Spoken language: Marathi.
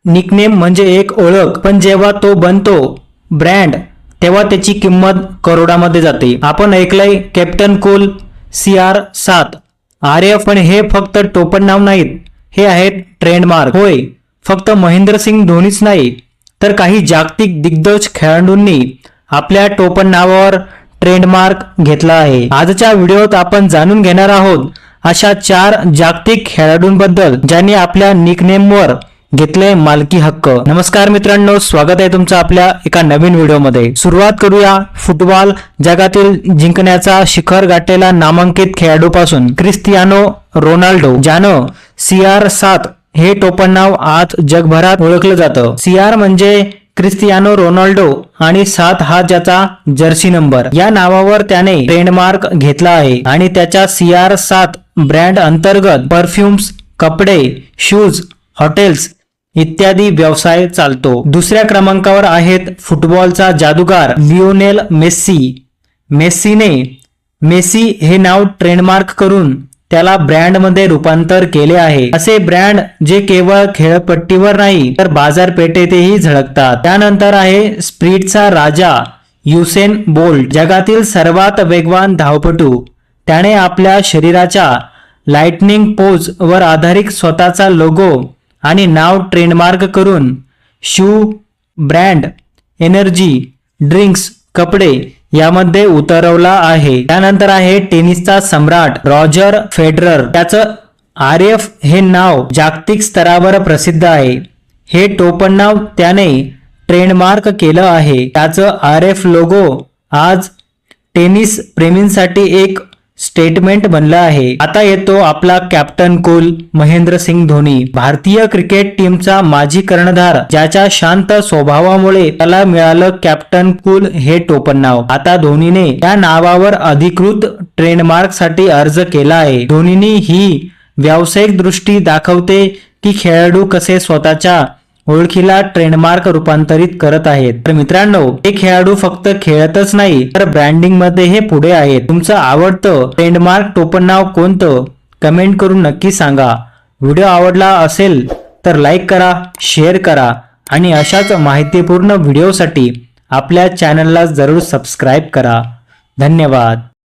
निकनेम म्हणजे एक ओळख, पण जेव्हा तो बनतो ब्रँड तेव्हा त्याची किंमत करोडामध्ये जाते. आपण ऐकलंय कॅप्टन कूल, CR7, RF, पण हे फक्त टोपण नाव नाहीत, हे आहेत ट्रेडमार्क. होय, फक्त महेंद्रसिंग धोनीच नाही तर काही जागतिक दिग्गज खेळाडूंनी आपल्या टोपण नावावर ट्रेडमार्क घेतला आहे. आजच्या व्हिडिओत आपण जाणून घेणार आहोत अशा 4 जागतिक खेळाडूंबद्दल ज्यांनी आपल्या निकनेमवर घेतले मालकी हक्क. नमस्कार मित्रांनो, स्वागत आहे तुमचं आपल्या एका नवीन व्हिडिओमध्ये. सुरुवात करूया फुटबॉल जगातील जिंकण्याचा शिखर गाठलेला नामांकित खेळाडूपासून. क्रिस्टियानो रोनाल्डो, ज्यानं CR7 हे टोपण नाव आज जगभरात ओळखलं जातं. CR म्हणजे क्रिस्टियानो रोनाल्डो आणि 7 हा ज्याचा जर्सी नंबर. या नावावर त्याने ट्रेडमार्क घेतला आहे आणि त्याच्या CR7 ब्रँड अंतर्गत परफ्युम्स, कपडे, शूज, हॉटेल्स इत्यादी व्यवसाय चालतो. दुसऱ्या क्रमांकावर आहेत फुटबॉलचा जादूगार लिओनेल मेस्सी. मेस्सी हे नाव ट्रेडमार्क करून त्याला ब्रँडमध्ये रूपांतर केले आहे. असे ब्रँड जे केवळ खेळपट्टीवर नाही तर बाजारपेठेतही झळकतात. त्यानंतर आहे स्प्रिंटचा राजा युसेन बोल्ट, जगातील सर्वात वेगवान धावपटू. त्याने आपल्या शरीराच्या लाइटनिंग पोज वर आधारित स्वतःचा लोगो आणि नाव ट्रेडमार्क करून शू ब्रँड, एनर्जी ड्रिंक्स, कपडे यामध्ये उतरवला आहे. त्यानंतर आहे टेनिसचा सम्राट रॉजर फेडरर. त्याचं RF हे नाव जागतिक स्तरावर प्रसिद्ध आहे. हे टोपण नाव त्याने ट्रेडमार्क केलं आहे. त्याचं RF लोगो आज टेनिस प्रेमींसाठी एक स्टेटमेंट बनला आहे. आता येतो आपला कॅप्टन कूल महेंद्रसिंग धोनी. भारतीय क्रिकेट टीमचा माजी कर्णधार, ज्याच्या शांत स्वभावामुळे त्याला मिळालं कॅप्टन कूल हे टोपण नाव. आता धोनीने या नावावर अधिकृत ट्रेडमार्क साठी अर्ज केला आहे. धोनीने ही व्यावसायिक दृष्टी दाखवते की खेळाडू कसे स्वतःच्या ओळखीला ट्रेडमार्क रूपांतरित करत आहेत. तर मित्रांनो, हे खेळाडू फक्त खेळतच नाही तर ब्रँडिंग मध्ये हे पुढे आहेत. तुमचं आवडतं ट्रेडमार्क टोपण नाव कोणतं? कमेंट करून नक्की सांगा. व्हिडिओ आवडला असेल तर लाईक करा, शेअर करा आणि अशाच माहितीपूर्ण व्हिडिओसाठी आपल्या चॅनलला जरूर सबस्क्राईब करा. धन्यवाद.